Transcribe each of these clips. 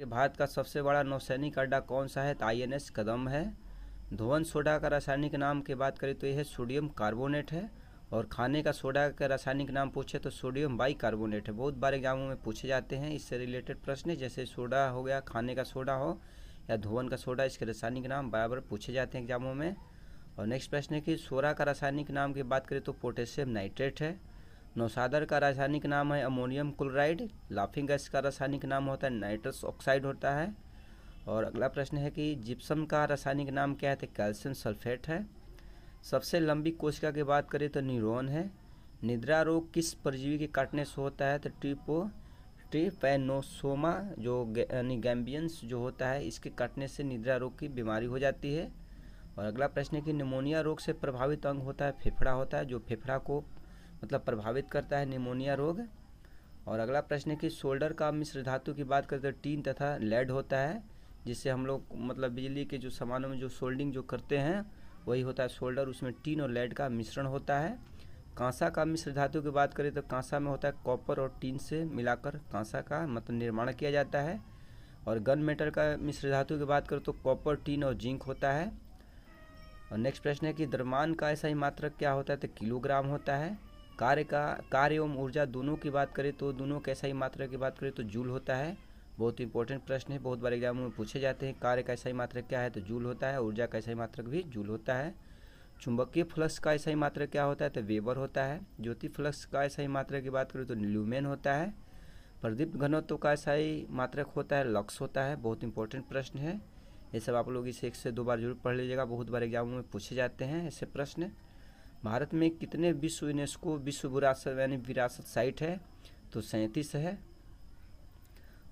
भारत का सबसे बड़ा नौसैनिक अड्डा कौन सा है? तो INS कदम है। धोवन सोडा का रासायनिक नाम की बात करें तो यह सोडियम कार्बोनेट है। और खाने का सोडा का रासायनिक नाम पूछे तो सोडियम बाइकार्बोनेट है। बहुत बार एग्जामों में पूछे जाते हैं इससे रिलेटेड प्रश्न, जैसे सोडा हो गया, खाने का सोडा हो या धोवन का सोडा, इसके रासायनिक नाम बराबर पूछे जाते हैं एग्जामों में। और नेक्स्ट प्रश्न है कि सोडा का रासायनिक नाम की बात करें तो पोटेशियम नाइट्रेट है। नौसादर का रासायनिक नाम है अमोनियम क्लोराइड। लाफिंग गैस का रासायनिक नाम होता है नाइट्रस ऑक्साइड होता है। और अगला प्रश्न है कि जिप्सम का रासायनिक नाम क्या है? तो कैल्शियम सल्फेट है। सबसे लंबी कोशिका की बात करें तो न्यूरॉन है। निद्रा रोग किस परजीवी के काटने से होता है? तो ट्रिपैनोसोमा जो यानी गैम्बियंस जो होता है, इसके काटने से निद्रा रोग की बीमारी हो जाती है। और अगला प्रश्न है कि निमोनिया रोग से प्रभावित अंग होता है फेफड़ा होता है, जो फेफड़ा को मतलब प्रभावित करता है निमोनिया रोग। और अगला प्रश्न है कि सोल्डर का मिश्र धातु की बात करें तो टीन तथा लेड होता है, जिससे हम लोग मतलब बिजली के जो सामानों में जो सोल्डिंग जो करते हैं वही होता है सोल्डर, उसमें टीन और लेड का मिश्रण होता है। कांसा का मिश्र धातु की बात करें तो कांसा में होता है कॉपर और टीन से मिलाकर कांसा का मतलब निर्माण किया जाता है। और गन मेटल का मिश्र धातु की बात करें तो कॉपर, टीन और जिंक होता है। और नेक्स्ट प्रश्न है कि द्रव्यमान का ऐसा ही मात्रक क्या होता है? तो किलोग्राम होता है। कार्य एवं ऊर्जा दोनों की बात करें तो दोनों का ऐसा ही मात्रक की बात करें तो जूल होता है। बहुत इंपॉर्टेंट प्रश्न है, बहुत बार एग्जामों में पूछे जाते हैं। कार्य का ऐसा ही मात्रक क्या है? तो जूल होता है। ऊर्जा का ऐसा ही मात्रक भी जूल होता है। चुंबकीय फ्लक्स का ऐसा ही मात्रक क्या होता है? तो वेबर होता है। ज्योति फ्लक्स का ऐसा ही मात्रक की बात करें तो ल्यूमेन होता है। प्रदीप्त घनत्व का ऐसा ही मात्रक होता है लक्स होता है। बहुत इंपॉर्टेंट प्रश्न है, ये सब आप लोग इसे 1 से 2 बार जरूर पढ़ लीजिएगा, बहुत बार एग्जामों में पूछे जाते हैं ऐसे प्रश्न। भारत में कितने विश्व यूनेस्को विश्व विरासत यानी विरासत साइट है? तो 37 है।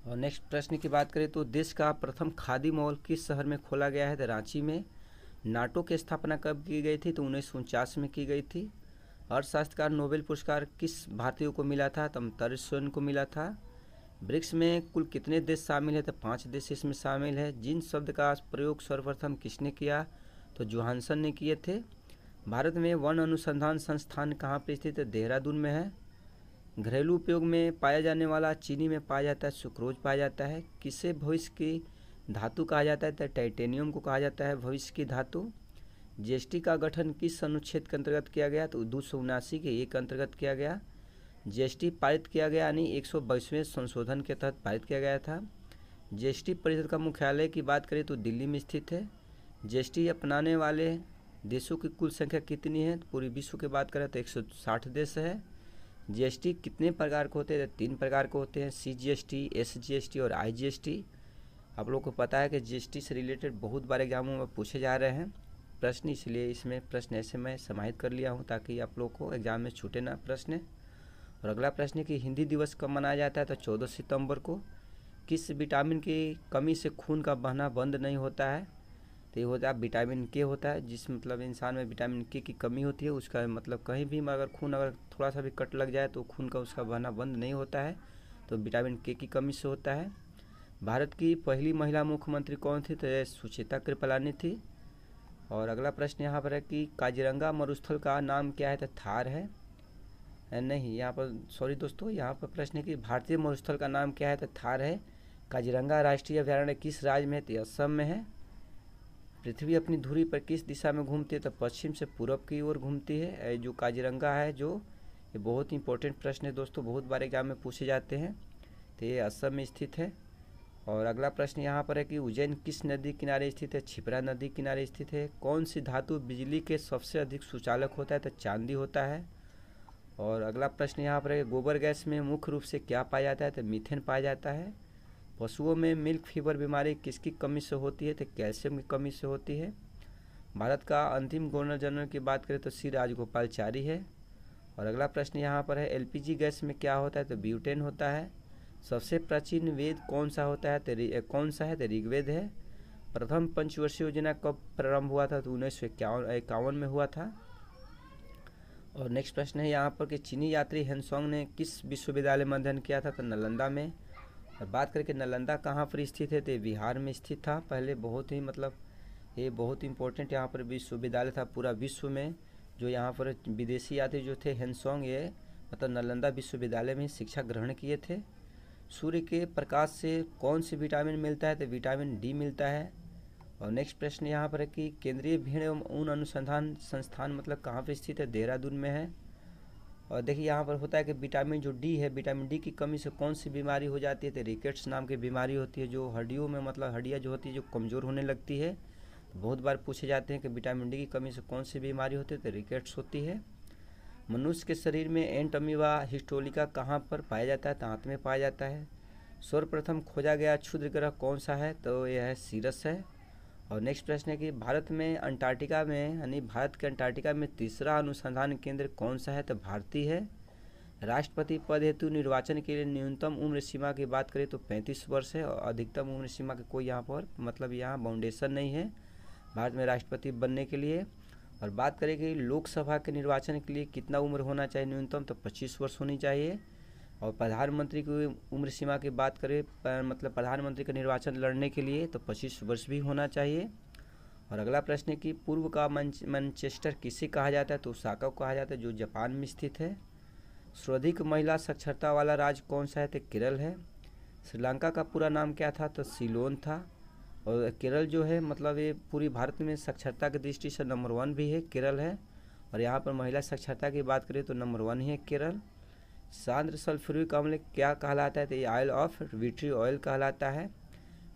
और नेक्स्ट प्रश्न की बात करें तो देश का प्रथम खादी मॉल किस शहर में खोला गया है? तो रांची में। नाटो की स्थापना कब की गई थी? तो 1949 में की गई थी। अर्थशास्त्र का नोबेल पुरस्कार किस भारतीय को मिला था? तो अमिताभ स्वयं को मिला था। ब्रिक्स में कुल कितने देश शामिल है? तो 5 देश इसमें शामिल है। जिन शब्द का प्रयोग सर्वप्रथम किसने किया? तो जोहानसन ने किए थे। भारत में वन अनुसंधान संस्थान कहाँ पर स्थित है? देहरादून में है। घरेलू उपयोग में पाया जाने वाला चीनी में पाया जाता है सुक्रोज पाया जाता है। किसे भविष्य की धातु कहा जाता है? तो टाइटेनियम को कहा जाता है भविष्य की धातु। जीएसटी का गठन किस अनुच्छेद के अंतर्गत किया गया? तो 279 के एक अंतर्गत किया गया। जीएसटी पारित किया गया यानी 122वें संशोधन के तहत पारित किया गया था। जीएसटी परिषद का मुख्यालय की बात करें तो दिल्ली में स्थित है। जीएसटी अपनाने वाले देशों की कुल संख्या कितनी है? तो पूरी विश्व की बात करें तो 160 देश है। जीएसटी कितने प्रकार के होते हैं? 3 प्रकार के होते हैं, CGST, SGST और IGST। आप लोग को पता है कि जीएसटी से रिलेटेड बहुत बार एग्जामों में पूछे जा रहे हैं प्रश्न, इसलिए इसमें प्रश्न ऐसे मैं समाहित कर लिया हूं ताकि आप लोग को एग्जाम में छूटे ना प्रश्न। और अगला प्रश्न है कि हिंदी दिवस कब मनाया जाता है? तो 14 सितंबर को। किस विटामिन की कमी से खून का बहना बंद नहीं होता है? तो ये होता है विटामिन के होता है, जिस मतलब इंसान में विटामिन के की कमी होती है उसका मतलब कहीं भी अगर खून अगर थोड़ा सा भी कट लग जाए तो खून का उसका बहना बंद नहीं होता है, तो विटामिन के की कमी से होता है। भारत की पहली महिला मुख्यमंत्री कौन थी? तो सुचेता कृपलानी थी। और अगला प्रश्न यहाँ पर है कि काजीरंगा मरुस्थल का नाम क्या है? तो थार है। नहीं, यहाँ पर सॉरी दोस्तों, यहाँ पर प्रश्न है कि भारतीय मरुस्थल का नाम क्या है? तो थार है। काजीरंगा राष्ट्रीय अभ्यारण्य किस राज्य में है? तो असम में है। पृथ्वी अपनी धुरी पर किस दिशा में घूमती है? तो पश्चिम से पूरब की ओर घूमती है। जो काजीरंगा है जो, ये बहुत इंपॉर्टेंट प्रश्न है दोस्तों, बहुत बार एग्जाम में पूछे जाते हैं। तो ये असम में स्थित है। और अगला प्रश्न यहाँ पर है कि उज्जैन किस नदी किनारे स्थित है? क्षिप्रा नदी किनारे स्थित है। कौन सी धातु बिजली के सबसे अधिक सुचालक होता है? तो चांदी होता है। और अगला प्रश्न यहाँ पर है गोबर गैस में मुख्य रूप से क्या पाया जाता है? तो मीथेन पाया जाता है। पशुओं में मिल्क फीवर बीमारी किसकी कमी से होती है? तो कैल्शियम की कमी से होती है। भारत का अंतिम गवर्नर जनरल की बात करें तो श्री राजगोपालचारी है। और अगला प्रश्न यहाँ पर है एलपीजी गैस में क्या होता है? तो ब्यूटेन होता है। सबसे प्राचीन वेद कौन सा होता है? तो कौन सा है? तो ऋग्वेद है। प्रथम पंचवर्षीय योजना कब प्रारंभ हुआ था? तो 1951 में हुआ था। और नेक्स्ट प्रश्न है यहाँ पर कि चीनी यात्री हेनसोंग ने किस विश्वविद्यालय में अध्ययन किया था? तो नालंदा में। और बात करके नालंदा कहाँ पर स्थित है? तो बिहार में स्थित था पहले, बहुत ही मतलब ये बहुत इंपॉर्टेंट यहाँ पर विश्वविद्यालय था पूरा विश्व में। जो यहाँ पर विदेशी यात्री जो थे हेनसोंग, ये मतलब नालंदा विश्वविद्यालय में शिक्षा ग्रहण किए थे। सूर्य के प्रकाश से कौन सी विटामिन मिलता है? तो विटामिन डी मिलता है। और नेक्स्ट प्रश्न यहाँ पर है कि केंद्रीय भीड़ एवं ऊन अनुसंधान संस्थान मतलब कहाँ पर स्थित है? देहरादून में है। और देखिए यहाँ पर होता है कि विटामिन जो डी है, विटामिन डी की कमी से कौन सी बीमारी हो जाती है? तो रिकेट्स नाम की बीमारी होती है, जो हड्डियों में मतलब हड्डियाँ जो होती है जो कमज़ोर होने लगती है। तो बहुत बार पूछे जाते हैं कि विटामिन डी की कमी से कौन सी बीमारी होती है? तो रिकेट्स होती है। मनुष्य के शरीर में एंटमीबा हिस्टोलिका कहाँ पर पाया जाता है? तो आंत में पाया जाता है। सर्वप्रथम खोजा गया क्षुद्र ग्रह कौन सा है? तो यह है सीरस है। और नेक्स्ट प्रश्न है कि भारत में अंटार्कटिका में यानी भारत के अंटार्कटिका में तीसरा अनुसंधान केंद्र कौन सा है? तो भारतीय है। राष्ट्रपति पद हेतु निर्वाचन के लिए न्यूनतम उम्र सीमा की बात करें तो 35 वर्ष है, और अधिकतम उम्र सीमा की कोई यहाँ पर मतलब यहाँ बाउंडेशन नहीं है भारत में राष्ट्रपति बनने के लिए। और बात करें कि लोकसभा के निर्वाचन के लिए कितना उम्र होना चाहिए न्यूनतम? तो 25 वर्ष होनी चाहिए। और प्रधानमंत्री की उम्र सीमा की बात करें मतलब प्रधानमंत्री का निर्वाचन लड़ने के लिए तो 25 वर्ष भी होना चाहिए। और अगला प्रश्न है कि पूर्व का मैनचेस्टर किसे कहा जाता है? तो ओसाका को कहा जाता है, जो जापान में स्थित है। सर्वाधिक महिला साक्षरता वाला राज्य कौन सा है? तो केरल है। श्रीलंका का पूरा नाम क्या था? तो सिलोन था। और केरल जो है मतलब ये पूरी भारत में साक्षरता की दृष्टि से नंबर 1 भी है, केरल है। और यहाँ पर महिला साक्षरता की बात करें तो नंबर 1 ही है केरल। सांद्र सल्फ्यूरिक अम्ल क्या कहलाता है? तो ये ऑयल ऑफ विट्री ऑयल कहलाता है।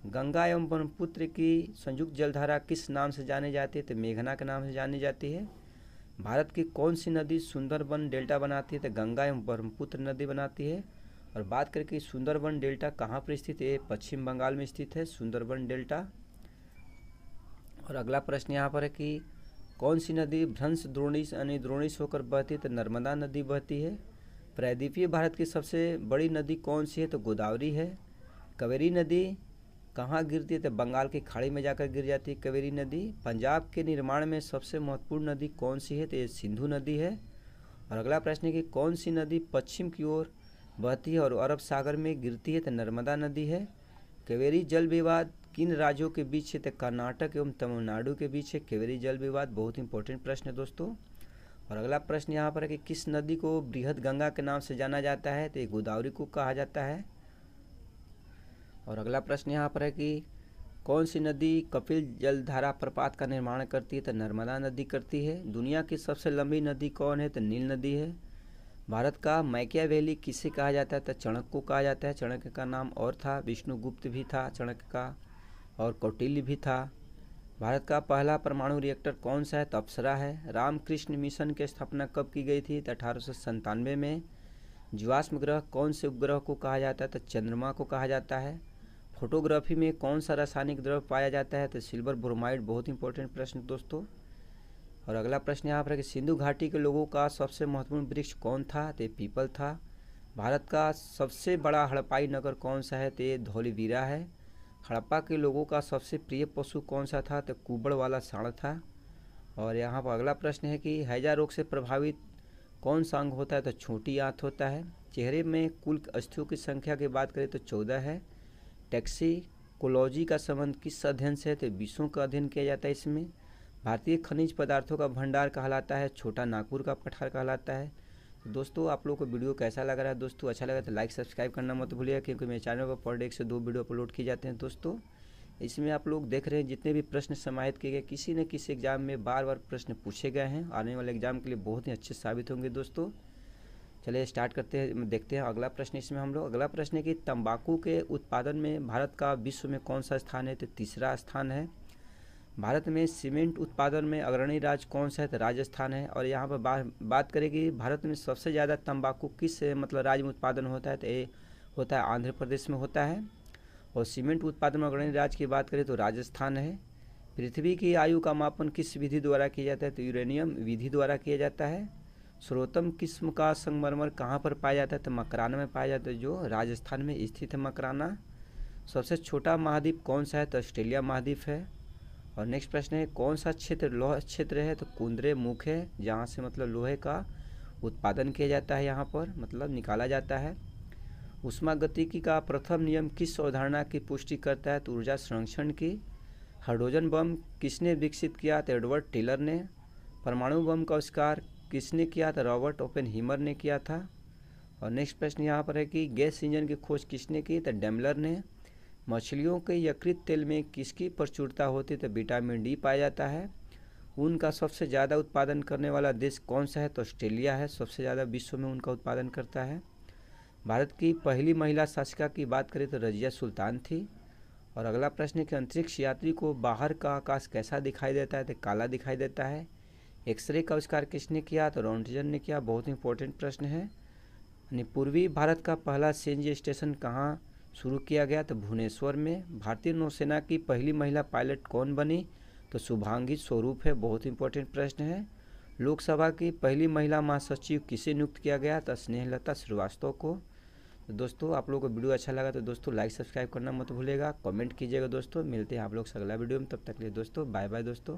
गंगा एवं ब्रह्मपुत्र की संयुक्त जलधारा किस नाम से जानी जाती है? तो मेघना के नाम से जानी जाती है। भारत की कौन सी नदी सुंदरबन डेल्टा बनाती है? तो गंगा एवं ब्रह्मपुत्र नदी बनाती है। और बात करें कि सुंदरबन डेल्टा कहाँ पर स्थित है? पश्चिम बंगाल में स्थित है सुंदरबन डेल्टा। और अगला प्रश्न यहाँ पर है कि कौन सी नदी भ्रंश द्रोणीस यानी द्रोणीस होकर बहती है? तो नर्मदा नदी बहती है। प्रायद्वीपीय भारत की सबसे बड़ी नदी कौन सी है? तो गोदावरी है। कावेरी नदी कहाँ गिरती है? तो बंगाल की खाड़ी में जाकर गिर जाती है कावेरी नदी। पंजाब के निर्माण में सबसे महत्वपूर्ण नदी कौन सी है? तो ये सिंधु नदी है। और अगला प्रश्न है कि कौन सी नदी पश्चिम की ओर बहती है और अरब सागर में गिरती है? तो नर्मदा नदी है। कावेरी जल विवाद किन राज्यों के बीच है? तो कर्नाटक एवं तमिलनाडु के बीच है कावेरी जल विवाद। बहुत इंपॉर्टेंट प्रश्न है दोस्तों। और अगला प्रश्न यहाँ पर है कि किस नदी को बृहद गंगा के नाम से जाना जाता है? तो ये गोदावरी को कहा जाता है। और अगला प्रश्न यहाँ पर है कि कौन सी नदी कपिल जलधारा प्रपात का निर्माण करती है? तो नर्मदा नदी करती है। दुनिया की सबसे लंबी नदी कौन है? तो नील नदी है। भारत का मैकियावेली किसे कहा जाता है? तो चाणक्य को कहा जाता है। चाणक्य का नाम और था, विष्णुगुप्त भी था चाणक्य का, और कौटिल्य भी था। भारत का पहला परमाणु रिएक्टर कौन सा है? तो अप्सरा है। रामकृष्ण मिशन की स्थापना कब की गई थी? तो 1897 में। जीवाश्म ग्रह कौन से उपग्रह को कहा जाता है? तो चंद्रमा को कहा जाता है। फोटोग्राफी में कौन सा रासायनिक द्रव्य पाया जाता है? तो सिल्वर ब्रोमाइड। बहुत इंपॉर्टेंट प्रश्न दोस्तों। और अगला प्रश्न यहाँ पर है कि सिंधु घाटी के लोगों का सबसे महत्वपूर्ण वृक्ष कौन था? तो पीपल था। भारत का सबसे बड़ा हड़प्पाई नगर कौन सा है? तो ये धौलीवीरा है। हड़प्पा के लोगों का सबसे प्रिय पशु कौन सा था? तो कुबड़ वाला सांड था। और यहाँ पर अगला प्रश्न है कि हैजा रोग से प्रभावित कौन सा अंग होता है? तो छोटी आंत होता है। चेहरे में कुल अस्थियों की संख्या की बात करें तो 14 है। टैक्सिकोलॉजी का संबंध किस अध्ययन से है? तो विषयों का अध्ययन किया जाता है इसमें। भारतीय खनिज पदार्थों का भंडार कहलाता है छोटा नागपुर का पठार कहलाता है। तो दोस्तों आप लोगों को वीडियो कैसा लग रहा है? दोस्तों अच्छा लगा तो लाइक सब्सक्राइब करना मत भूलिएगा, क्योंकि मेरे चैनल पर पर डे 1 से 2 वीडियो अपलोड किए जाते हैं दोस्तों। इसमें आप लोग देख रहे हैं जितने भी प्रश्न समाहित किए गए किसी न किसी एग्जाम में बार बार प्रश्न पूछे गए हैं। आने वाले एग्जाम के लिए बहुत ही अच्छे साबित होंगे दोस्तों। चलिए स्टार्ट करते हैं, देखते हैं अगला प्रश्न। इसमें हम लोग अगला प्रश्न है कि तंबाकू के उत्पादन में भारत का विश्व में कौन सा स्थान है? तो तीसरा स्थान है। भारत में सीमेंट उत्पादन में अग्रणी राज्य कौन सा है? तो राजस्थान है। और यहाँ पर बात करें कि भारत में सबसे ज़्यादा तंबाकू किस मतलब राज्य में उत्पादन होता है? तो ये होता है आंध्र प्रदेश में होता है। और सीमेंट उत्पादन में अग्रणी राज्य की बात करें तो राजस्थान है। पृथ्वी की आयु का मापन किस विधि द्वारा किया जाता है? तो यूरेनियम विधि द्वारा किया जाता है। सर्वोत्तम किस्म का संगमरमर कहाँ पर पाया जाता है? तो मकराना में पाया जाता है, जो राजस्थान में स्थित है मकराना। सबसे छोटा महाद्वीप कौन सा है? तो ऑस्ट्रेलिया महाद्वीप है। और नेक्स्ट प्रश्न है कौन सा क्षेत्र लौह क्षेत्र है? तो कुंद्रे मुख है, जहाँ से मतलब लोहे का उत्पादन किया जाता है, यहाँ पर मतलब निकाला जाता है। ऊष्मागतिकी का प्रथम नियम किस अवधारणा की पुष्टि करता है? तो ऊर्जा संरक्षण की। हाइड्रोजन बम किसने विकसित किया? तो एडवर्ड टेलर ने। परमाणु बम का आविष्कार किसने किया? तो रॉबर्ट ओपेनहीमर ने किया था। और नेक्स्ट प्रश्न यहाँ पर है कि गैस इंजन की खोज किसने की? तो डेमलर ने। मछलियों के यकृत तेल में किसकी प्रचुरता होती है? तो विटामिन डी पाया जाता है। ऊन का सबसे ज़्यादा उत्पादन करने वाला देश कौन सा है? तो ऑस्ट्रेलिया है, सबसे ज़्यादा विश्व में ऊन का उत्पादन करता है। भारत की पहली महिला शासिका की बात करें तो रजिया सुल्तान थी। और अगला प्रश्न है कि अंतरिक्ष यात्री को बाहर का आकाश कैसा दिखाई देता है? तो काला दिखाई देता है। एक्सरे का आविष्कार किसने किया? तो रॉन्टजन ने किया। बहुत इंपॉर्टेंट प्रश्न है। पूर्वी भारत का पहला सीएनजी स्टेशन कहाँ शुरू किया गया? तो भुवनेश्वर में। भारतीय नौसेना की पहली महिला पायलट कौन बनी? तो शुभांगी स्वरूप है। बहुत इंपॉर्टेंट प्रश्न है। लोकसभा की पहली महिला महासचिव किसे नियुक्त किया गया? तो स्नेहलता श्रीवास्तव को। तो दोस्तों आप लोगों को वीडियो अच्छा लगा तो दोस्तों लाइक सब्सक्राइब करना मत भूलिएगा, कमेंट कीजिएगा दोस्तों। मिलते हैं आप लोग से अगला वीडियो में, तब तक के लिए दोस्तों बाय बाय दोस्तों।